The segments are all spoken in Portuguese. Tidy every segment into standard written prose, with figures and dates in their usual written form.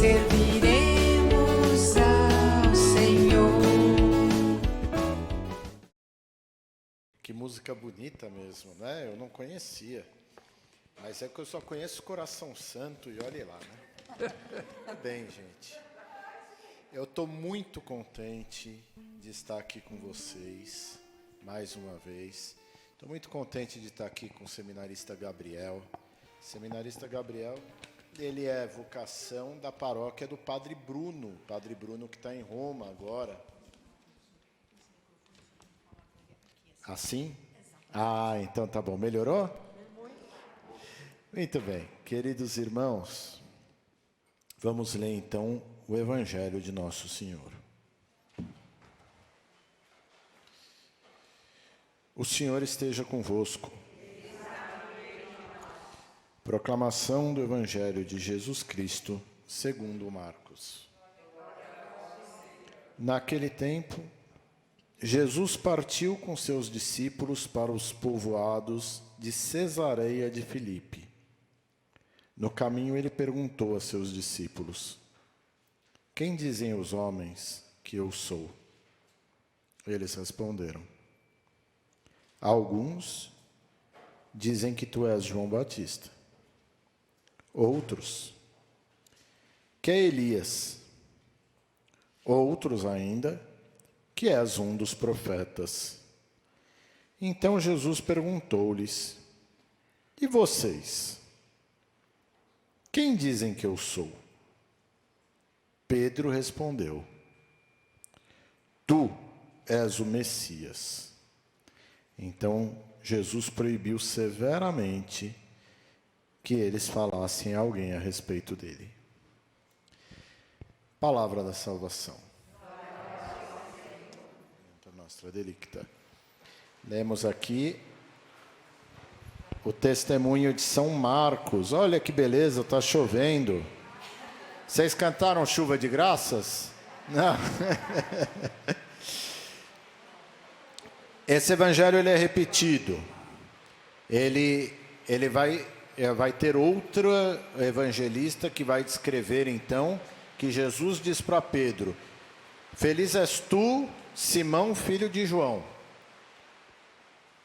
serviremos ao Senhor. Que música bonita mesmo, né? Eu não conhecia. Mas é que eu só conheço Coração Santo e olhe lá, né? Bem, gente. Eu estou muito contente de estar aqui com vocês, mais uma vez. Estou muito contente de estar aqui com o seminarista Gabriel. O seminarista Gabriel, ele é vocação da paróquia do Padre Bruno. Padre Bruno que está em Roma agora. Assim? Ah, então tá bom. Melhorou? Muito bem. Queridos irmãos, vamos ler então o Evangelho de Nosso Senhor. O Senhor esteja convosco. Proclamação do Evangelho de Jesus Cristo, segundo Marcos. Naquele tempo, Jesus partiu com seus discípulos para os povoados de Cesareia de Filipe. No caminho ele perguntou a seus discípulos: quem dizem os homens que eu sou? Eles responderam: alguns dizem que tu és João Batista. Outros, que é Elias. Outros ainda, que és um dos profetas. Então Jesus perguntou-lhes: e vocês? Quem dizem que eu sou? Pedro respondeu: tu és o Messias. Então Jesus proibiu severamente que eles falassem a alguém a respeito dele. Palavra da salvação. Nostra delicta. Lemos aqui o testemunho de São Marcos. Olha que beleza, está chovendo. Vocês cantaram Chuva de Graças? Não. Esse evangelho ele é repetido. Ele vai ter outro evangelista que vai descrever então que Jesus diz para Pedro: feliz és tu, Simão, filho de João,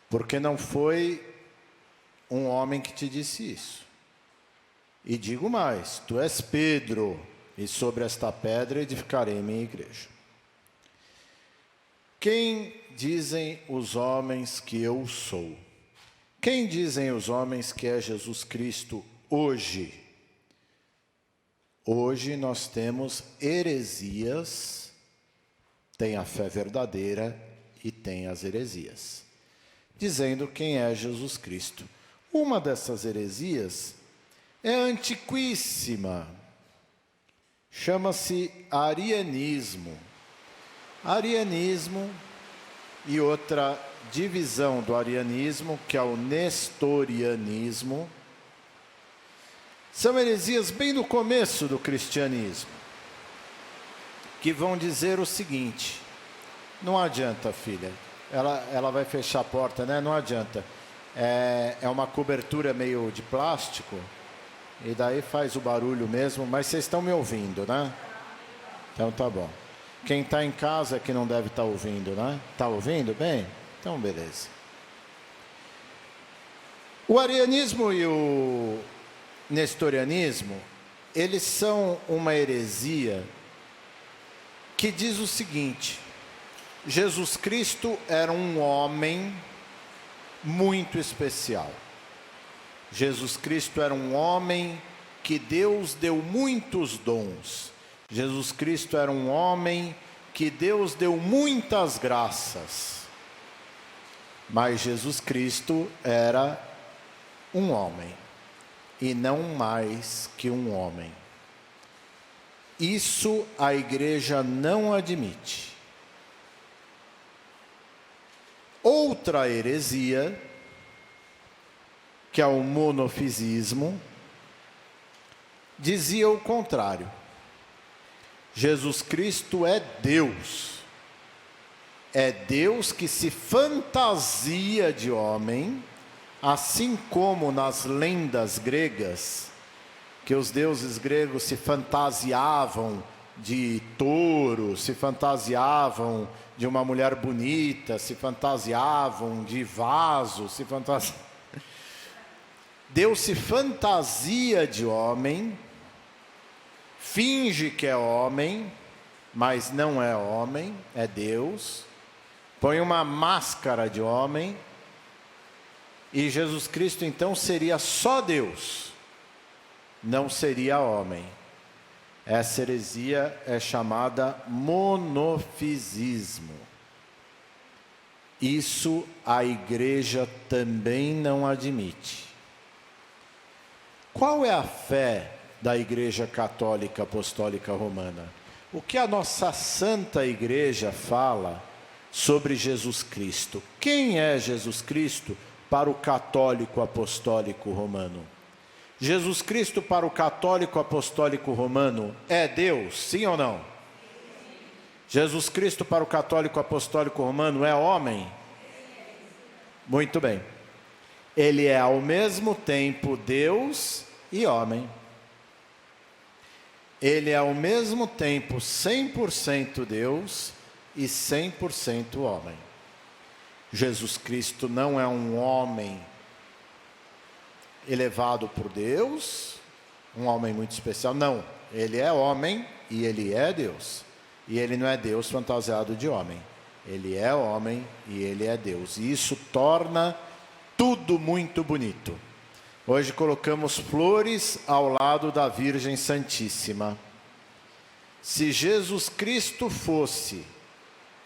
porque não foi um homem que te disse isso. E digo mais, tu és Pedro, e sobre esta pedra edificarei minha igreja. Quem dizem os homens que eu sou? Quem dizem os homens que é Jesus Cristo hoje? Hoje nós temos heresias. Tem a fé verdadeira e tem as heresias, dizendo quem é Jesus Cristo. Uma dessas heresias é antiquíssima, chama-se arianismo. Arianismo e outra divisão do arianismo, que é o nestorianismo, são heresias bem no começo do cristianismo, que vão dizer o seguinte: não adianta, filha, ela vai fechar a porta, né? Não adianta, é uma cobertura meio de plástico, e daí faz o barulho mesmo, mas vocês estão me ouvindo, né? Então tá bom. Quem está em casa que não deve estar ouvindo, né? Está ouvindo bem? Então beleza. O arianismo e o nestorianismo, eles são uma heresia que diz o seguinte: Jesus Cristo era um homem muito especial. Jesus Cristo era um homem que Deus deu muitos dons. Jesus Cristo era um homem que Deus deu muitas graças. Mas Jesus Cristo era um homem, e não mais que um homem. Isso a igreja não admite. Outra heresia, que é o monofisismo, dizia o contrário. Jesus Cristo é Deus. É Deus que se fantasia de homem, assim como nas lendas gregas, que os deuses gregos se fantasiavam de touro, se fantasiavam de uma mulher bonita, se fantasiavam de vaso, Deus se fantasia de homem, finge que é homem, mas não é homem, é Deus, põe uma máscara de homem, e Jesus Cristo então seria só Deus, não seria homem. Essa heresia é chamada monofisismo. Isso a igreja também não admite. Qual é a fé da Igreja Católica Apostólica Romana? O que a nossa Santa Igreja fala sobre Jesus Cristo? Quem é Jesus Cristo para o católico apostólico romano? Jesus Cristo para o católico apostólico romano é Deus, sim ou não? Jesus Cristo para o católico apostólico romano é homem? Muito bem. Ele é ao mesmo tempo Deus e homem. Ele é ao mesmo tempo 100% Deus e 100% homem. Jesus Cristo não é um homem elevado por Deus, um homem muito especial, não. Ele é homem e ele é Deus. E ele não é Deus fantasiado de homem. Ele é homem e ele é Deus. E isso torna tudo muito bonito. Hoje colocamos flores ao lado da Virgem Santíssima. Se Jesus Cristo fosse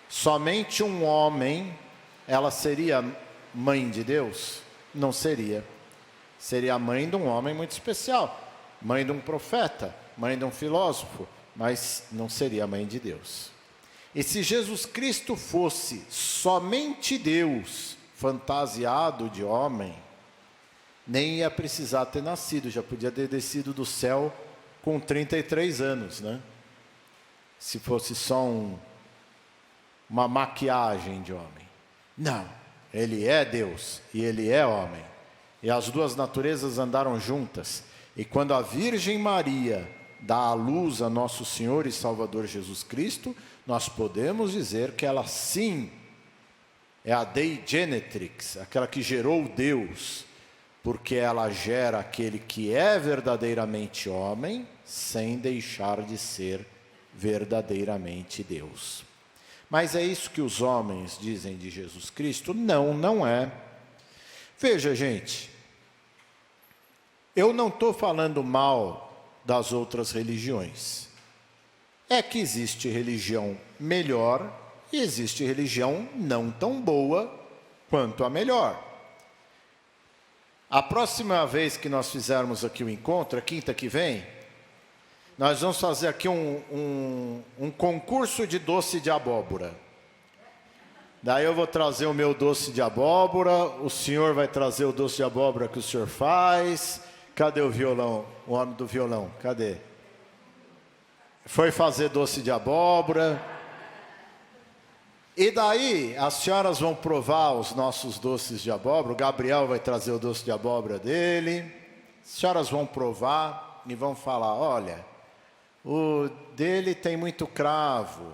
somente um homem, ela seria mãe de Deus? Não seria. Seria a mãe de um homem muito especial, mãe de um profeta, mãe de um filósofo, mas não seria a mãe de Deus. E se Jesus Cristo fosse somente Deus, fantasiado de homem, nem ia precisar ter nascido, já podia ter descido do céu com 33 anos, né? Se fosse só uma maquiagem de homem. Não, ele é Deus e ele é homem. E as duas naturezas andaram juntas. E quando a Virgem Maria dá à luz a nosso Senhor e Salvador Jesus Cristo, nós podemos dizer que ela sim é a Dei Genetrix, aquela que gerou Deus, porque ela gera aquele que é verdadeiramente homem, sem deixar de ser verdadeiramente Deus. Mas é isso que os homens dizem de Jesus Cristo? Não, não é. Veja, gente, eu não estou falando mal das outras religiões. É que existe religião melhor e existe religião não tão boa quanto a melhor. A próxima vez que nós fizermos aqui o encontro, a quinta que vem, nós vamos fazer aqui um concurso de doce de abóbora. Daí eu vou trazer o meu doce de abóbora, o senhor vai trazer o doce de abóbora que o senhor faz. Cadê o violão? O homem do violão, cadê? Foi fazer doce de abóbora. E daí as senhoras vão provar os nossos doces de abóbora. O Gabriel vai trazer o doce de abóbora dele. As senhoras vão provar e vão falar: olha, o dele tem muito cravo.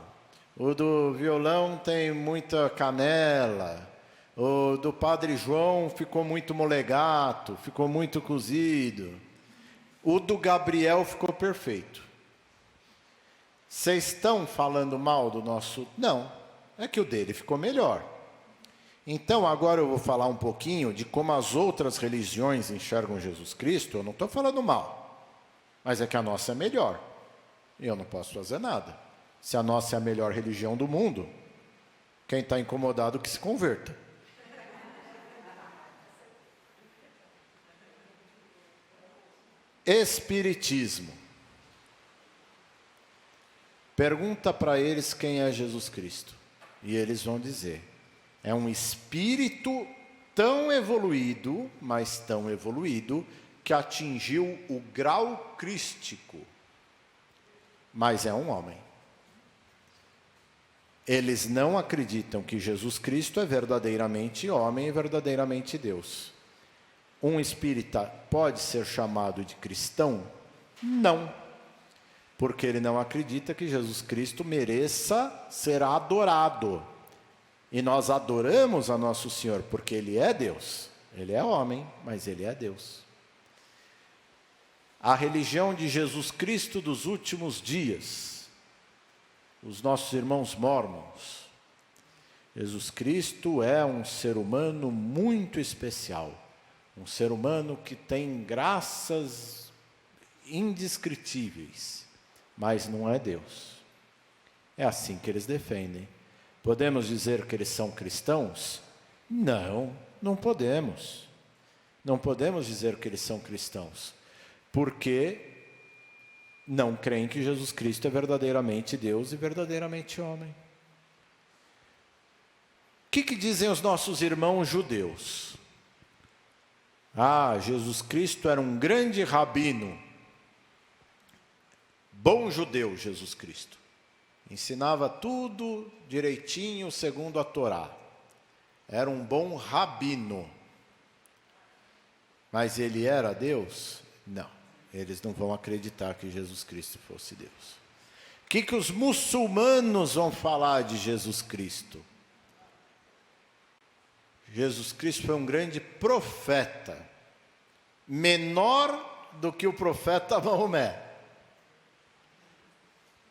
O do violão tem muita canela. O do Padre João ficou muito molegato, ficou muito cozido. O do Gabriel ficou perfeito. Vocês estão falando mal do nosso? Não, é que o dele ficou melhor. Então agora eu vou falar um pouquinho de como as outras religiões enxergam Jesus Cristo. Eu não estou falando mal, mas é que a nossa é melhor. E eu não posso fazer nada. Se a nossa é a melhor religião do mundo, quem está incomodado que se converta. Espiritismo. Pergunta para eles quem é Jesus Cristo. E eles vão dizer: é um espírito tão evoluído, mas tão evoluído, que atingiu o grau crístico. Mas é um homem. Eles não acreditam que Jesus Cristo é verdadeiramente homem e verdadeiramente Deus. Um espírita pode ser chamado de cristão? Não. Porque ele não acredita que Jesus Cristo mereça ser adorado. E nós adoramos a nosso Senhor porque Ele é Deus. Ele é homem, mas Ele é Deus. A religião de Jesus Cristo dos últimos dias, os nossos irmãos mórmons. Jesus Cristo é um ser humano muito especial. Um ser humano que tem graças indescritíveis. Mas não é Deus. É assim que eles defendem. Podemos dizer que eles são cristãos? Não, não podemos. Não podemos dizer que eles são cristãos, porque não creem que Jesus Cristo é verdadeiramente Deus e verdadeiramente homem. O que dizem os nossos irmãos judeus? Jesus Cristo era um grande rabino. Bom judeu, Jesus Cristo. Ensinava tudo direitinho, segundo a Torá. Era um bom rabino. Mas ele era Deus? Não. Eles não vão acreditar que Jesus Cristo fosse Deus. O que os muçulmanos vão falar de Jesus Cristo? Jesus Cristo foi um grande profeta. Menor do que o profeta Maomé.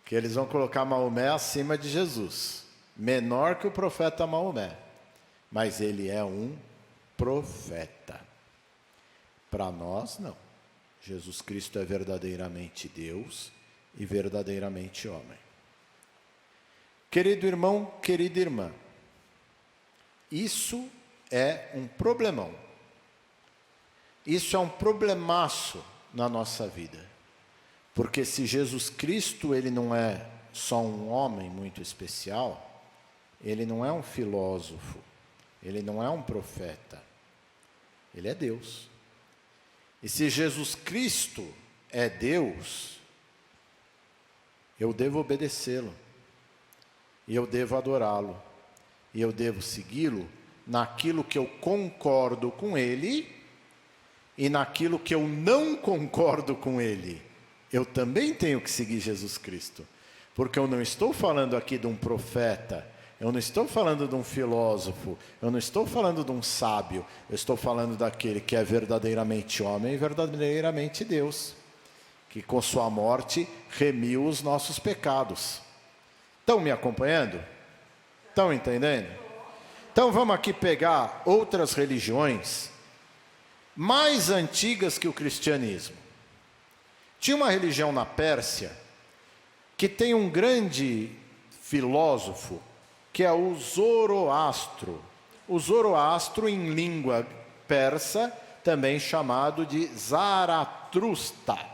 Que eles vão colocar Maomé acima de Jesus, menor que o profeta Maomé, mas ele é um profeta. Para nós, não. Jesus Cristo é verdadeiramente Deus e verdadeiramente homem. Querido irmão, querida irmã, isso é um problemão. Isso é um problemaço na nossa vida. Porque se Jesus Cristo, ele não é só um homem muito especial, ele não é um filósofo, ele não é um profeta, ele é Deus. E se Jesus Cristo é Deus, eu devo obedecê-lo, e eu devo adorá-lo, e eu devo segui-lo naquilo que eu concordo com ele, e naquilo que eu não concordo com ele. Eu também tenho que seguir Jesus Cristo, porque eu não estou falando aqui de um profeta, eu não estou falando de um filósofo, eu não estou falando de um sábio, eu estou falando daquele que é verdadeiramente homem e verdadeiramente Deus, que com sua morte remiu os nossos pecados. Estão me acompanhando? Estão entendendo? Então vamos aqui pegar outras religiões mais antigas que o cristianismo. Tinha uma religião na Pérsia que tem um grande filósofo que é o Zoroastro. O Zoroastro, em língua persa, também chamado de Zaratustra.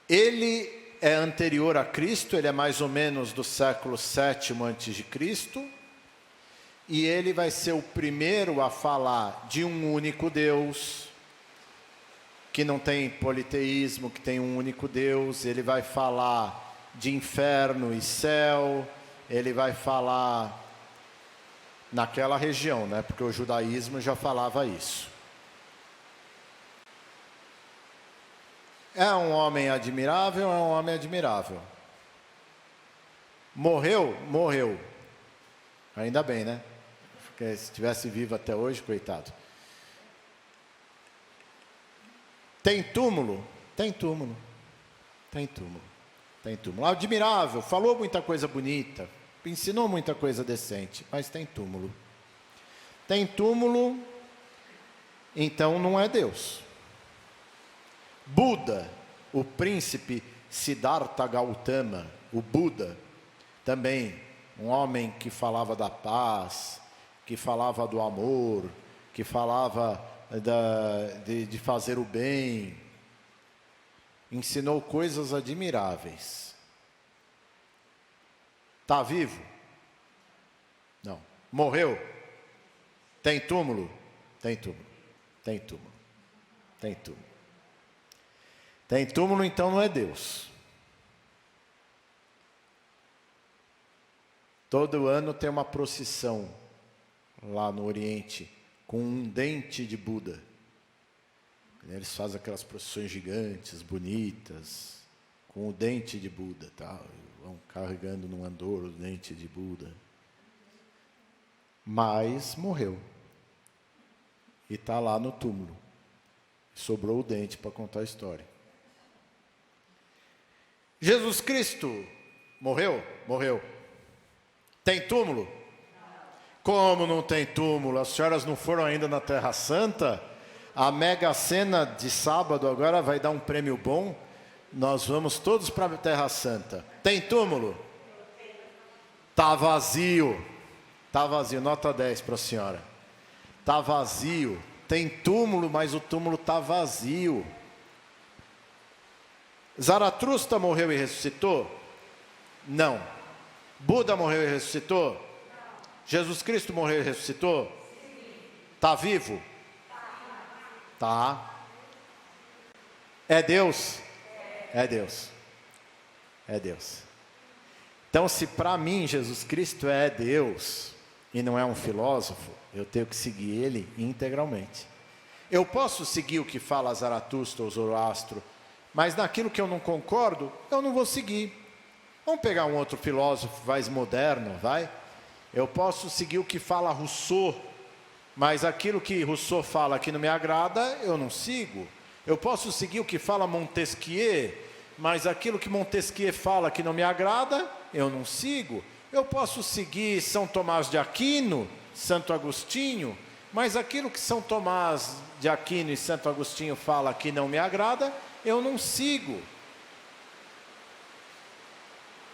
Ele é anterior a Cristo, ele é mais ou menos do século VII a.C., e ele vai ser o primeiro a falar de um único Deus, que não tem politeísmo, que tem um único Deus. Ele vai falar de inferno e céu, ele vai falar naquela região, né? Porque o judaísmo já falava isso. É um homem admirável, é um homem admirável. Morreu? Morreu. Ainda bem, né? Porque se estivesse vivo até hoje, coitado. Tem túmulo? Tem túmulo. Tem túmulo. Tem túmulo. Admirável, falou muita coisa bonita, ensinou muita coisa decente, mas tem túmulo. Tem túmulo, então não é Deus. Buda, o príncipe Siddhartha Gautama, o Buda, também um homem que falava da paz, que falava do amor, que falava de fazer o bem, ensinou coisas admiráveis. Está vivo? Não. Morreu? Tem túmulo? Tem túmulo. Tem túmulo. Tem túmulo. Tem túmulo, então não é Deus. Todo ano tem uma procissão lá no Oriente com um dente de Buda. Eles fazem aquelas procissões gigantes, bonitas, com o dente de Buda, tá? Vão carregando num andor o dente de Buda. Mas morreu. E está lá no túmulo. Sobrou o dente para contar a história. Jesus Cristo morreu? Morreu. Tem túmulo? Como não tem túmulo? As senhoras não foram ainda na Terra Santa? A Mega Sena de sábado agora vai dar um prêmio bom. Nós vamos todos para a Terra Santa. Tem túmulo? Está vazio. Está vazio. Nota 10 para a senhora. Está vazio. Tem túmulo, mas o túmulo está vazio. Zaratustra morreu e ressuscitou? Não. Buda morreu e ressuscitou? Jesus Cristo morreu e ressuscitou? Está vivo? Tá. É Deus? É Deus. É Deus. Então, se para mim Jesus Cristo é Deus e não é um filósofo, eu tenho que seguir ele integralmente. Eu posso seguir o que fala Zaratustra ou Zoroastro, mas naquilo que eu não concordo, eu não vou seguir. Vamos pegar um outro filósofo mais moderno, vai? Eu posso seguir o que fala Rousseau, mas aquilo que Rousseau fala que não me agrada, eu não sigo. Eu posso seguir o que fala Montesquieu, mas aquilo que Montesquieu fala que não me agrada, eu não sigo. Eu posso seguir São Tomás de Aquino, Santo Agostinho, mas aquilo que São Tomás de Aquino e Santo Agostinho fala que não me agrada, eu não sigo.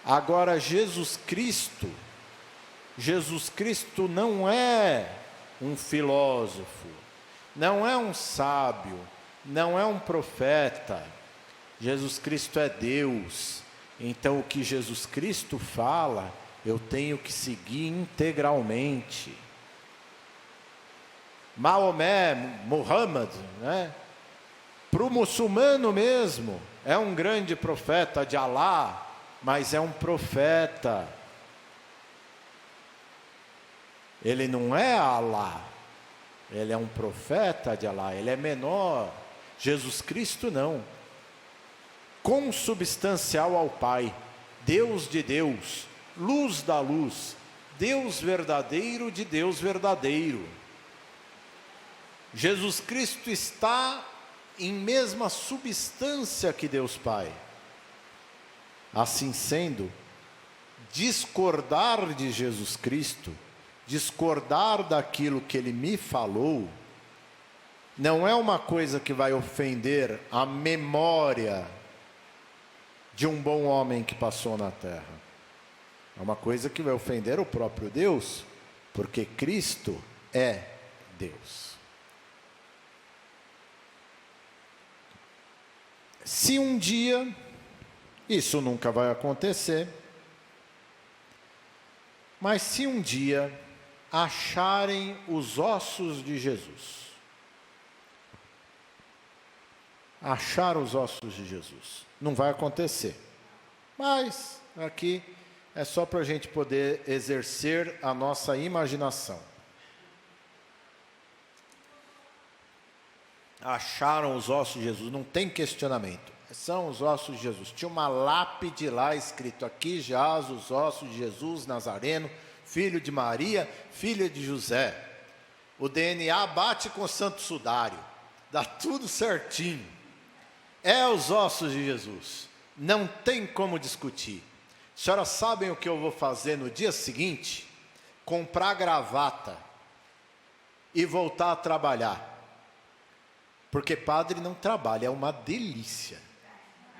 Agora, Jesus Cristo não é um filósofo, não é um sábio, não é um profeta. Jesus Cristo é Deus. Então, o que Jesus Cristo fala, eu tenho que seguir integralmente. Maomé, Muhammad, né? Para o muçulmano mesmo, é um grande profeta de Alá, mas é um profeta. Ele não é Alá, ele é um profeta de Alá, ele é menor. Jesus Cristo não. Consubstancial ao Pai, Deus de Deus, luz da luz, Deus verdadeiro de Deus verdadeiro. Jesus Cristo está em mesma substância que Deus Pai. Assim sendo, discordar de Jesus Cristo, discordar daquilo que Ele me falou, não é uma coisa que vai ofender a memória de um bom homem que passou na terra. É uma coisa que vai ofender o próprio Deus, porque Cristo é Deus. Se um dia, isso nunca vai acontecer, mas se um dia acharem os ossos de Jesus, achar os ossos de Jesus, não vai acontecer, mas aqui é só para a gente poder exercer a nossa imaginação. Acharam os ossos de Jesus, não tem questionamento, são os ossos de Jesus. Tinha uma lápide lá escrito: aqui jaz os ossos de Jesus Nazareno, filho de Maria, filha de José. O DNA bate com o santo sudário, dá tudo certinho. É os ossos de Jesus, não tem como discutir. As senhoras sabem o que eu vou fazer no dia seguinte? Comprar gravata e voltar a trabalhar. Porque padre não trabalha, é uma delícia.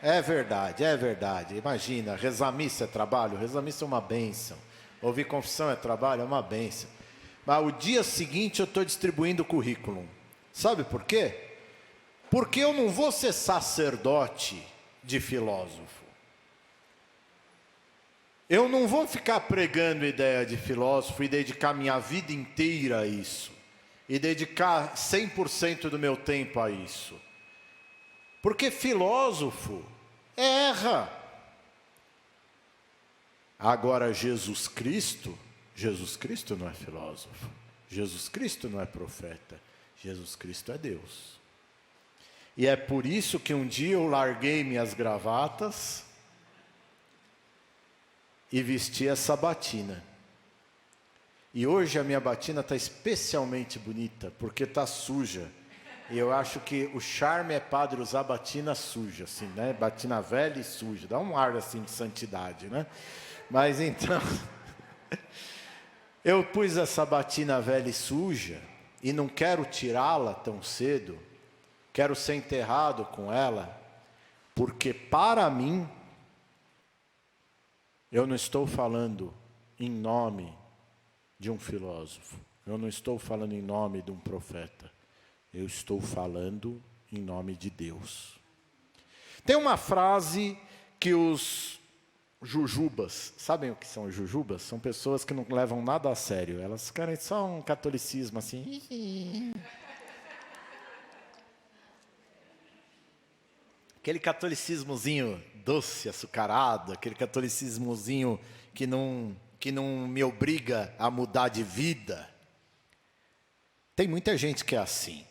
É verdade, é verdade. Imagina, rezar missa é trabalho? Rezar missa é uma bênção. Ouvir confissão é trabalho? É uma bênção. Mas o dia seguinte eu estou distribuindo o currículo. Sabe por quê? Porque eu não vou ser sacerdote de filósofo. Eu não vou ficar pregando ideia de filósofo e dedicar minha vida inteira a isso. E dedicar 100% do meu tempo a isso. Porque filósofo erra. Agora Jesus Cristo não é filósofo. Jesus Cristo não é profeta. Jesus Cristo é Deus. E é por isso que um dia eu larguei minhas gravatas e vesti essa batina. E hoje a minha batina está especialmente bonita, porque está suja. E eu acho que o charme é padre usar batina suja, assim, né? Batina velha e suja. Dá um ar, assim, de santidade, né? Mas então, eu pus essa batina velha e suja e não quero tirá-la tão cedo. Quero ser enterrado com ela, porque para mim, eu não estou falando em nome de um filósofo. Eu não estou falando em nome de um profeta. Eu estou falando em nome de Deus. Tem uma frase que os jujubas, sabem o que são os jujubas? São pessoas que não levam nada a sério. Elas querem só um catolicismo assim. Aquele catolicismozinho doce, açucarado, aquele catolicismozinho que não me obriga a mudar de vida. Tem muita gente que é assim,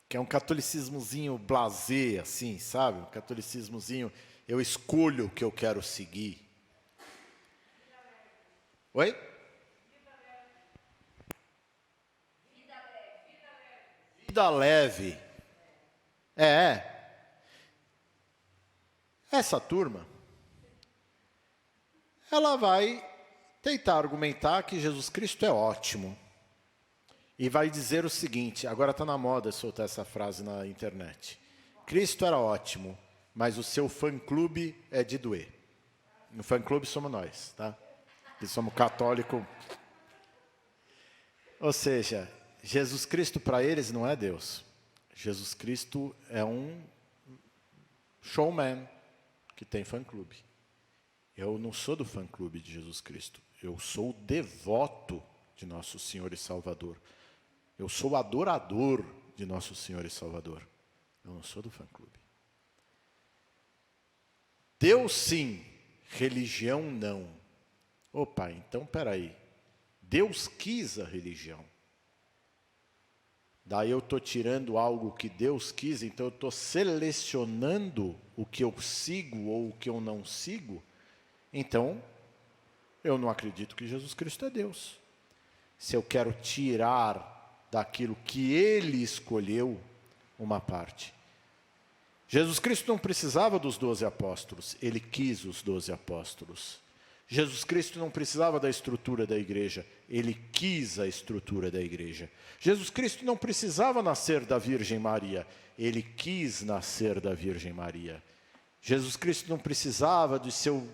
que é um catolicismozinho blasé, assim, sabe? Um catolicismozinho, eu escolho o que eu quero seguir. Oi? Vida leve. É. Essa turma, ela vai tentar argumentar que Jesus Cristo é ótimo. E vai dizer o seguinte, agora está na moda soltar essa frase na internet. Cristo era ótimo, mas o seu fã-clube é de doer. O fã-clube somos nós, tá? Que somos católicos. Ou seja, Jesus Cristo para eles não é Deus. Jesus Cristo é um showman que tem fã-clube. Eu não sou do fã-clube de Jesus Cristo. Eu sou devoto de Nosso Senhor e Salvador. Eu sou adorador de Nosso Senhor e Salvador. Eu não sou do fã-clube. Deus sim, religião não. Opa, então peraí. Deus quis a religião. Daí eu estou tirando algo que Deus quis, então eu estou selecionando o que eu sigo ou o que eu não sigo. Então, eu não acredito que Jesus Cristo é Deus. Se eu quero tirar daquilo que Ele escolheu uma parte. Jesus Cristo não precisava dos 12 apóstolos, Ele quis os 12 apóstolos. Jesus Cristo não precisava da estrutura da igreja, Ele quis a estrutura da igreja. Jesus Cristo não precisava nascer da Virgem Maria, Ele quis nascer da Virgem Maria. Jesus Cristo não precisava do seu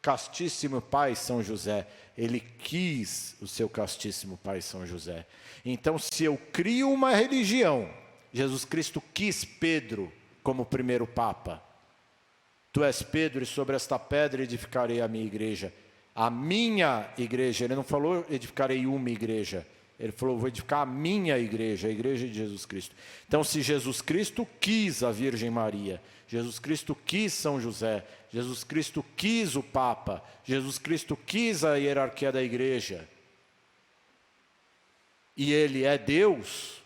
castíssimo pai São José, Ele quis o seu castíssimo pai São José. Então, se eu crio uma religião, Jesus Cristo quis Pedro como primeiro papa. Tu és Pedro, e sobre esta pedra edificarei a minha igreja. A minha igreja. Ele não falou edificarei uma igreja. Ele falou, vou edificar a minha igreja, a igreja de Jesus Cristo. Então, se Jesus Cristo quis a Virgem Maria, Jesus Cristo quis São José, Jesus Cristo quis o Papa, Jesus Cristo quis a hierarquia da igreja, e Ele é Deus,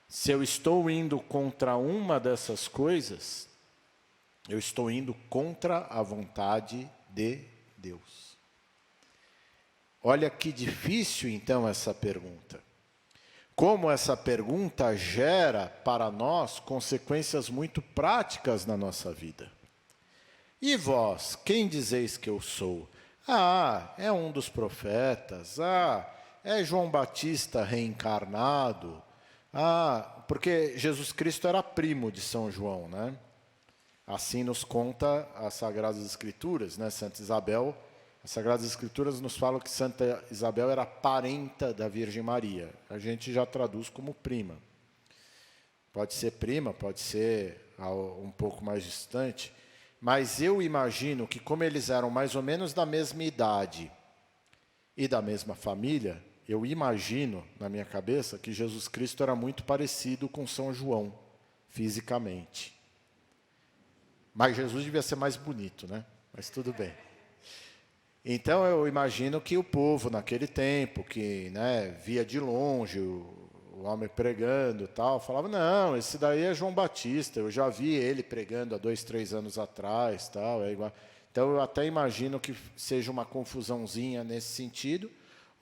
se eu estou indo contra uma dessas coisas, eu estou indo contra a vontade de Deus. Olha que difícil então essa pergunta. Como essa pergunta gera para nós consequências muito práticas na nossa vida. E vós, quem dizeis que eu sou? Ah, é um dos profetas. Ah, é João Batista reencarnado. Ah, porque Jesus Cristo era primo de São João, né? Assim nos conta as Sagradas Escrituras, né? Santa Isabel, as Sagradas Escrituras nos falam que Santa Isabel era parenta da Virgem Maria. A gente já traduz como prima. Pode ser prima, pode ser um pouco mais distante, mas eu imagino que como eles eram mais ou menos da mesma idade e da mesma família, eu imagino na minha cabeça que Jesus Cristo era muito parecido com São João, fisicamente. Mas Jesus devia ser mais bonito, né? Mas tudo bem. Então eu imagino que o povo naquele tempo, que, né, via de longe o o homem pregando e tal, falava, não, esse daí é João Batista, eu já vi ele pregando há 2, 3 anos atrás, tal, é igual. Então eu até imagino que seja uma confusãozinha nesse sentido,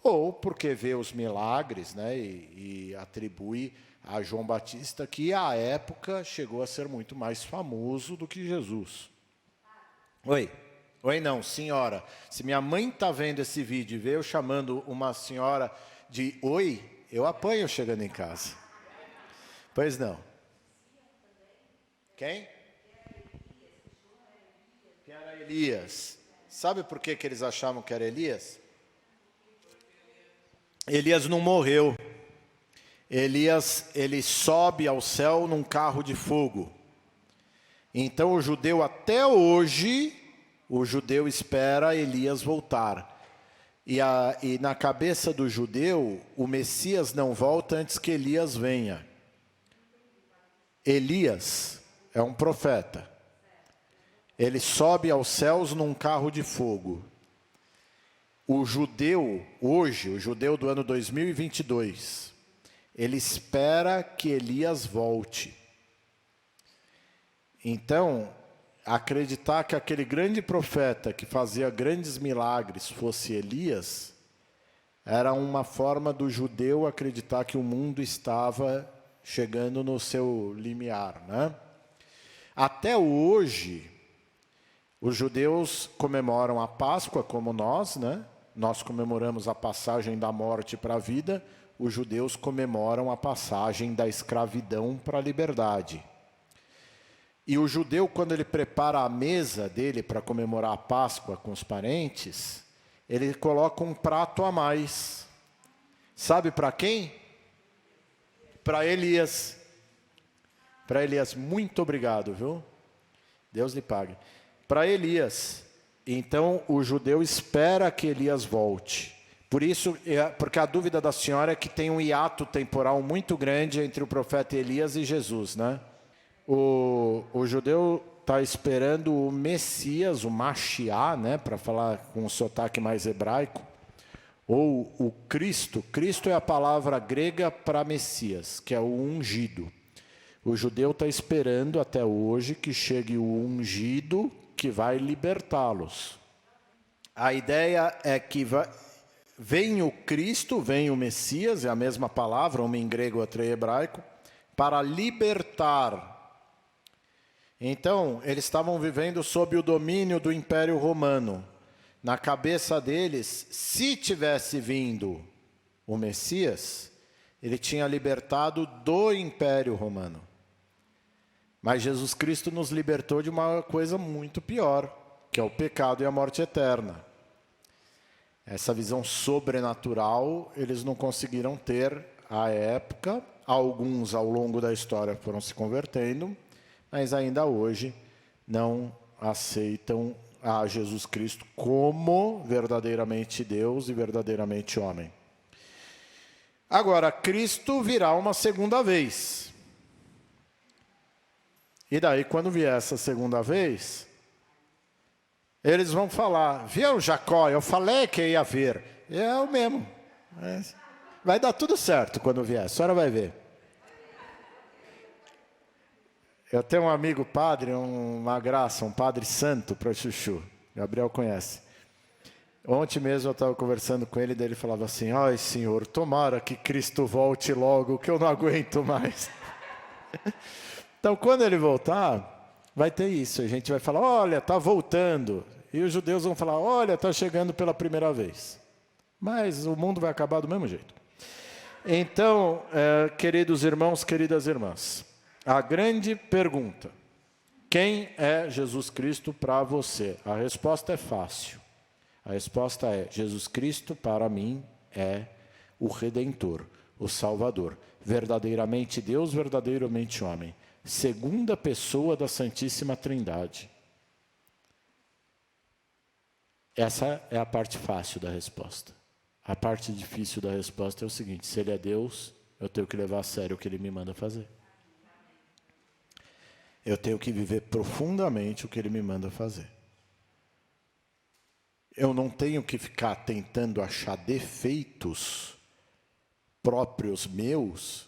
ou porque vê os milagres, né, e atribui a João Batista, que à época chegou a ser muito mais famoso do que Jesus. Oi. Oi não, senhora. Se minha mãe está vendo esse vídeo e vê eu chamando uma senhora de oi, eu apanho chegando em casa. Pois não. Quem? Que era Elias. Sabe por que eles achavam que era Elias? Elias não morreu. Elias, ele sobe ao céu num carro de fogo. Então o judeu até hoje, o judeu espera Elias voltar. E na cabeça do judeu, o Messias não volta antes que Elias venha. Elias é um profeta. Ele sobe aos céus num carro de fogo. O judeu, hoje, o judeu do ano 2022, ele espera que Elias volte. Então, acreditar que aquele grande profeta que fazia grandes milagres fosse Elias, era uma forma do judeu acreditar que o mundo estava chegando no seu limiar, né? Até hoje, os judeus comemoram a Páscoa como nós, né? Nós comemoramos a passagem da morte para a vida, os judeus comemoram a passagem da escravidão para a liberdade. E o judeu, quando ele prepara a mesa dele para comemorar a Páscoa com os parentes, ele coloca um prato a mais. Sabe para quem? Para Elias. Para Elias, muito obrigado, viu? Deus lhe pague. Para Elias. Então, o judeu espera que Elias volte. Por isso, porque a dúvida da senhora é que tem um hiato temporal muito grande entre o profeta Elias e Jesus, né? O judeu está esperando o Messias, o Mashiach, né, para falar com um sotaque mais hebraico, ou o Cristo. Cristo é a palavra grega para Messias, que é o ungido. O judeu está esperando até hoje que chegue o ungido que vai libertá-los. A ideia é que vem o Cristo, vem o Messias, é a mesma palavra, uma em grego, outra em hebraico, para libertar. Então, eles estavam vivendo sob o domínio do Império Romano. Na cabeça deles, se tivesse vindo o Messias, ele tinha libertado do Império Romano. Mas Jesus Cristo nos libertou de uma coisa muito pior, que é o pecado e a morte eterna. Essa visão sobrenatural, eles não conseguiram ter à época. Alguns, ao longo da história, foram se convertendo, mas ainda hoje não aceitam a Jesus Cristo como verdadeiramente Deus e verdadeiramente homem. Agora, Cristo virá uma segunda vez. E daí, quando vier essa segunda vez, eles vão falar, viu, Jacó, eu falei que ia vir. É o mesmo. Vai dar tudo certo quando vier, a senhora vai ver. Eu tenho um amigo padre, uma graça, um padre santo para chuchu. Gabriel conhece. Ontem mesmo eu estava conversando com ele, daí ele falava assim, ai Senhor, tomara que Cristo volte logo, que eu não aguento mais. Então, quando ele voltar, vai ter isso. A gente vai falar, olha, está voltando. E os judeus vão falar, olha, está chegando pela primeira vez. Mas o mundo vai acabar do mesmo jeito. Então, queridos irmãos, queridas irmãs, a grande pergunta, quem é Jesus Cristo para você? A resposta é fácil. A resposta é, Jesus Cristo para mim é o Redentor, o Salvador. Verdadeiramente Deus, verdadeiramente homem. Segunda pessoa da Santíssima Trindade. Essa é a parte fácil da resposta. A parte difícil da resposta é o seguinte, se ele é Deus, eu tenho que levar a sério o que ele me manda fazer. Eu tenho que viver profundamente o que ele me manda fazer. Eu não tenho que ficar tentando achar defeitos próprios meus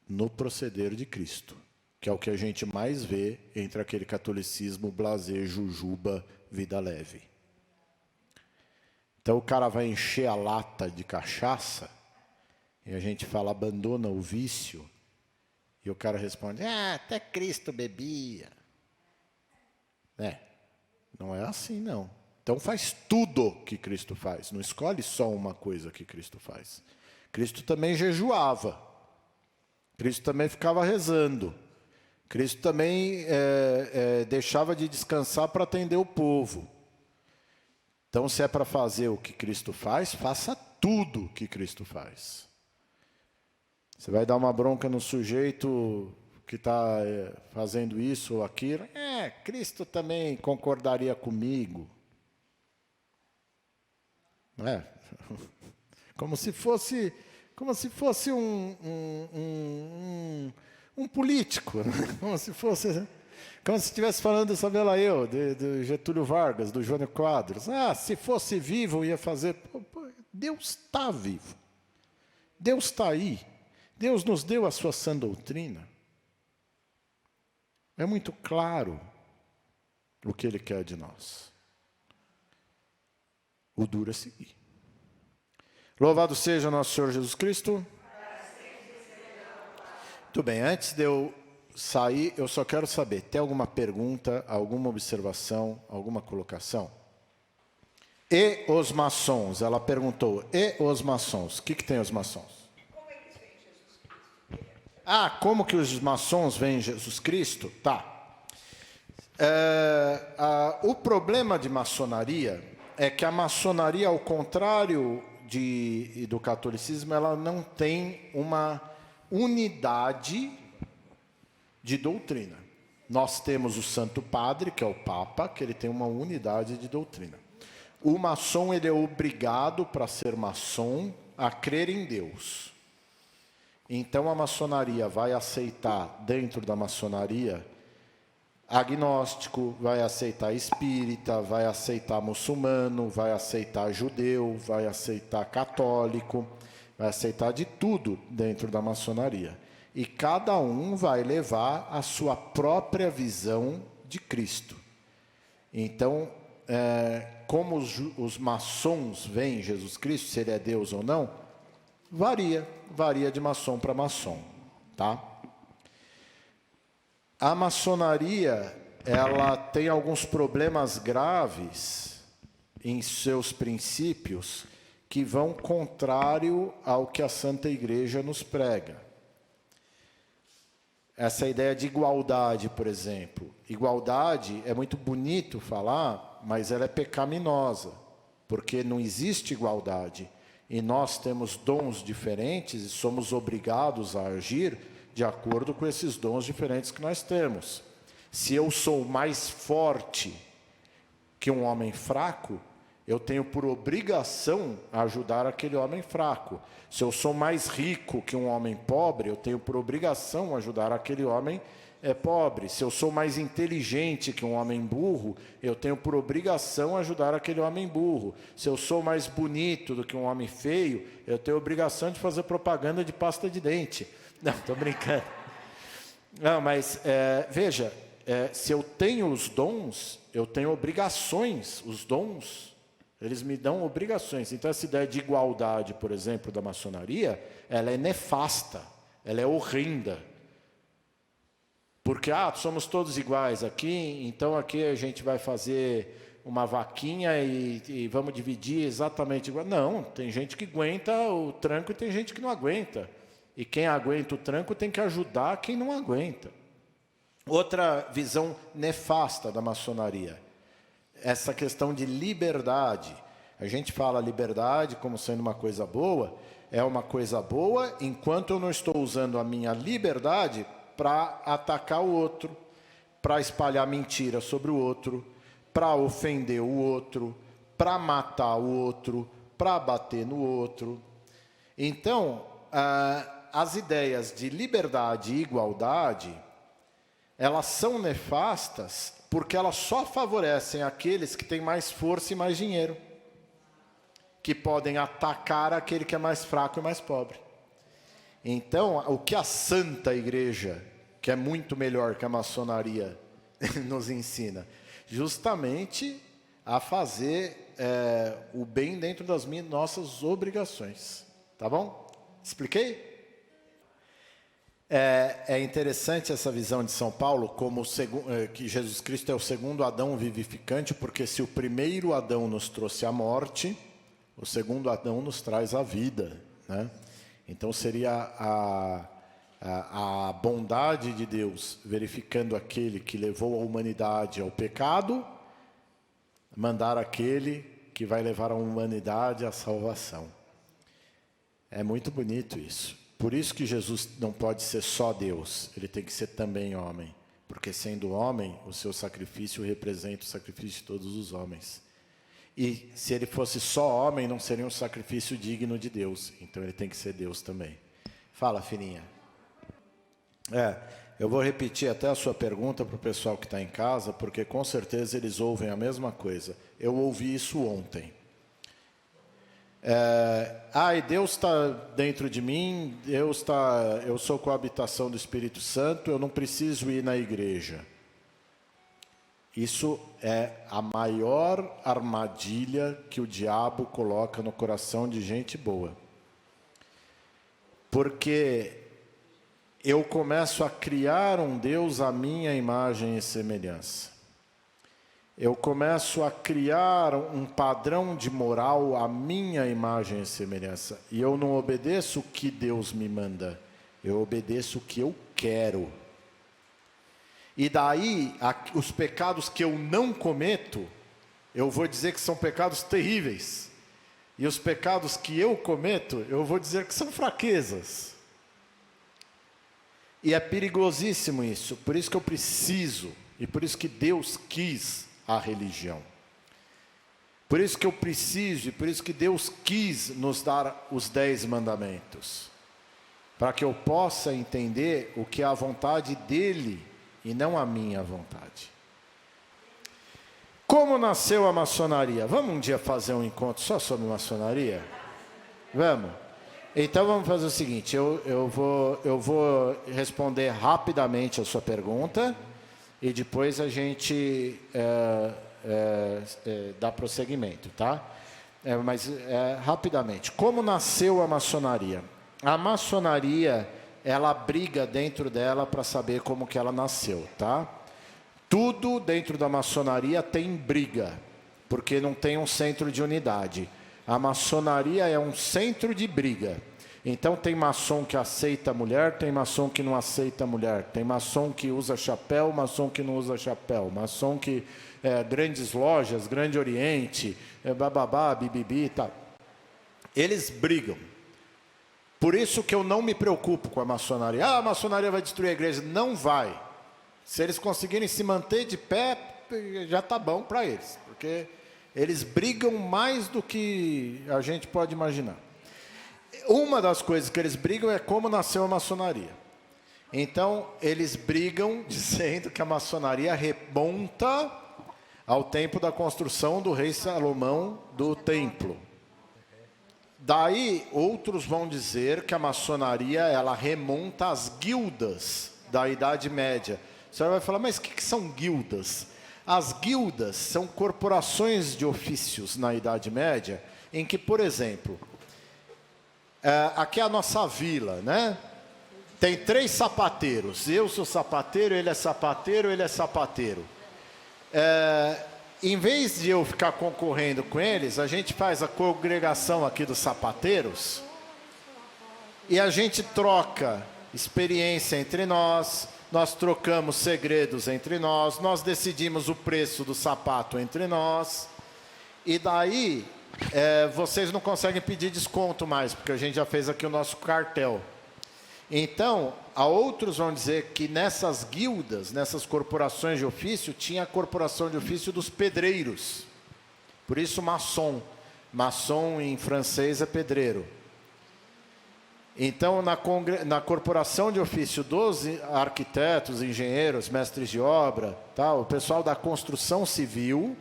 no proceder de Cristo, que é o que a gente mais vê entre aquele catolicismo blasé, jujuba, vida leve. Então o cara vai encher a lata de cachaça e a gente fala, abandona o vício, e o cara responde, até Cristo bebia. Não é assim não. Então faz tudo que Cristo faz, não escolhe só uma coisa que Cristo faz. Cristo também jejuava, Cristo também ficava rezando, Cristo também deixava de descansar para atender o povo. Então, se é para fazer o que Cristo faz, faça tudo que Cristo faz. Você vai dar uma bronca no sujeito que está fazendo isso ou aquilo, Cristo também concordaria comigo. Não é? Como se fosse um político, né? Como se estivesse falando, sabe lá eu, de Getúlio Vargas, do Jânio Quadros. Se fosse vivo, ia fazer. Deus está vivo. Deus está aí. Deus nos deu a sua sã doutrina. É muito claro o que Ele quer de nós. O duro é seguir. Louvado seja nosso Senhor Jesus Cristo. Muito bem, antes de eu sair, eu só quero saber, tem alguma pergunta, alguma observação, alguma colocação? E os maçons, ela perguntou, e os maçons, o que tem os maçons? Como eles veem Jesus Cristo? Como que os maçons veem Jesus Cristo? Tá. O problema de maçonaria é que a maçonaria, ao contrário do catolicismo, ela não tem uma unidade de doutrina. Nós temos o Santo Padre, que é o Papa, que ele tem uma unidade de doutrina. O maçom, ele é obrigado, para ser maçom, a crer em Deus. Então, a maçonaria vai aceitar, dentro da maçonaria, agnóstico, vai aceitar espírita, vai aceitar muçulmano, vai aceitar judeu, vai aceitar católico, vai aceitar de tudo dentro da maçonaria. E cada um vai levar a sua própria visão de Cristo. Então, como os maçons veem Jesus Cristo, se ele é Deus ou não, varia de maçom para maçom, tá? A maçonaria, ela tem alguns problemas graves em seus princípios que vão contrário ao que a Santa Igreja nos prega. Essa ideia de igualdade, por exemplo. Igualdade é muito bonito falar, mas ela é pecaminosa, porque não existe igualdade. E nós temos dons diferentes e somos obrigados a agir de acordo com esses dons diferentes que nós temos. Se eu sou mais forte que um homem fraco, eu tenho por obrigação ajudar aquele homem fraco. Se eu sou mais rico que um homem pobre, eu tenho por obrigação ajudar aquele homem pobre. Se eu sou mais inteligente que um homem burro, eu tenho por obrigação ajudar aquele homem burro. Se eu sou mais bonito do que um homem feio, eu tenho obrigação de fazer propaganda de pasta de dente. Não, estou brincando. Não, mas veja, se eu tenho os dons, eu tenho obrigações. Os dons, eles me dão obrigações. Então, essa ideia de igualdade, por exemplo, da maçonaria, ela é nefasta, ela é horrenda. Porque, somos todos iguais aqui, então aqui a gente vai fazer uma vaquinha e vamos dividir exatamente igual. Não, tem gente que aguenta o tranco e tem gente que não aguenta. E quem aguenta o tranco tem que ajudar quem não aguenta. Outra visão nefasta da maçonaria, essa questão de liberdade. A gente fala liberdade como sendo uma coisa boa, é uma coisa boa enquanto eu não estou usando a minha liberdade para atacar o outro, para espalhar mentira sobre o outro, para ofender o outro, para matar o outro, para bater no outro. Então, as ideias de liberdade e igualdade, elas são nefastas porque elas só favorecem aqueles que têm mais força e mais dinheiro, que podem atacar aquele que é mais fraco e mais pobre. Então, o que a Santa Igreja, que é muito melhor que a maçonaria, nos ensina? Justamente a fazer o bem dentro das nossas obrigações. Tá bom? Expliquei? É interessante essa visão de São Paulo, como que Jesus Cristo é o segundo Adão vivificante, porque se o primeiro Adão nos trouxe a morte, o segundo Adão nos traz a vida, né? Então seria a bondade de Deus verificando aquele que levou a humanidade ao pecado, mandar aquele que vai levar a humanidade à salvação. É muito bonito isso. Por isso que Jesus não pode ser só Deus, ele tem que ser também homem. Porque sendo homem, o seu sacrifício representa o sacrifício de todos os homens. E se ele fosse só homem, não seria um sacrifício digno de Deus. Então ele tem que ser Deus também. Fala, filhinha. Eu vou repetir até a sua pergunta para o pessoal que está em casa, porque com certeza eles ouvem a mesma coisa. Eu ouvi isso ontem. E Deus está dentro de mim, eu sou coabitação do Espírito Santo, eu não preciso ir na igreja. Isso é a maior armadilha que o diabo coloca no coração de gente boa. Porque eu começo a criar um Deus à minha imagem e semelhança. Eu começo a criar um padrão de moral à minha imagem e semelhança. E eu não obedeço o que Deus me manda. Eu obedeço o que eu quero. E daí, os pecados que eu não cometo, eu vou dizer que são pecados terríveis. E os pecados que eu cometo, eu vou dizer que são fraquezas. E é perigosíssimo isso. Por isso que eu preciso, e por isso que Deus quis a religião. Por isso que eu preciso, e por isso que Deus quis nos dar os 10 mandamentos. Para que eu possa entender o que é a vontade dEle e não a minha vontade. Como nasceu a maçonaria? Vamos um dia fazer um encontro só sobre maçonaria? Vamos? Então vamos fazer o seguinte, eu vou responder rapidamente a sua pergunta, e depois a gente dá prosseguimento, tá? Mas rapidamente, como nasceu a maçonaria? A maçonaria, ela briga dentro dela para saber como que ela nasceu, tá? Tudo dentro da maçonaria tem briga, porque não tem um centro de unidade. A maçonaria é um centro de briga. Então tem maçom que aceita mulher, tem maçom que não aceita mulher, tem maçom que usa chapéu, maçom que não usa chapéu, maçom que grandes lojas, Grande Oriente, bababá, bibibi e tal. Eles brigam. Por isso que eu não me preocupo com a maçonaria. A maçonaria vai destruir a igreja. Não vai. Se eles conseguirem se manter de pé, já está bom para eles. Porque eles brigam mais do que a gente pode imaginar. Uma das coisas que eles brigam é como nasceu a maçonaria. Então, eles brigam dizendo que a maçonaria remonta ao tempo da construção do rei Salomão do templo. Daí, outros vão dizer que a maçonaria ela remonta às guildas da Idade Média. Você vai falar, mas o que são guildas? As guildas são corporações de ofícios na Idade Média, em que, por exemplo, aqui é a nossa vila, né? Tem 3 sapateiros. Eu sou sapateiro, ele é sapateiro, ele é sapateiro. Em vez de eu ficar concorrendo com eles, a gente faz a congregação aqui dos sapateiros e a gente troca experiência entre nós, nós trocamos segredos entre nós, nós decidimos o preço do sapato entre nós, e daí vocês não conseguem pedir desconto mais, porque a gente já fez aqui o nosso cartel. Então, outros vão dizer que nessas guildas, nessas corporações de ofício, tinha a corporação de ofício dos pedreiros. Por isso, maçom. Maçom em francês é pedreiro. Então, na corporação de ofício dos arquitetos, engenheiros, mestres de obra, tá, o pessoal da construção civil,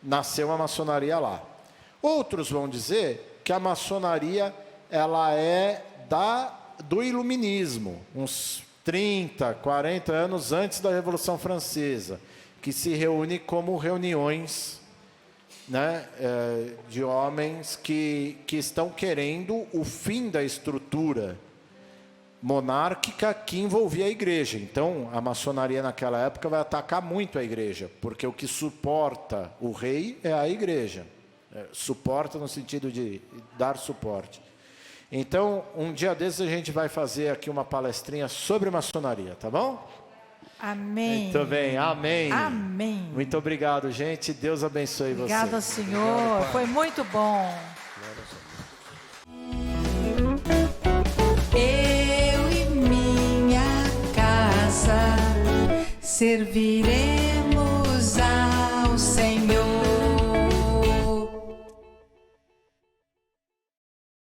nasceu a maçonaria lá. Outros vão dizer que a maçonaria ela é da do Iluminismo, uns 30, 40 anos antes da Revolução Francesa, que se reúne como reuniões, né, de homens que estão querendo o fim da estrutura monárquica que envolvia a igreja. Então, a maçonaria naquela época vai atacar muito a igreja, porque o que suporta o rei é a igreja. Suporta no sentido de dar suporte. Então, um dia desses a gente vai fazer aqui uma palestrinha sobre maçonaria, tá bom? Amém. Muito bem, amém. Amém. Muito obrigado, gente. Deus abençoe vocês. Obrigado ao Senhor. Foi muito bom. Eu e minha casa servirei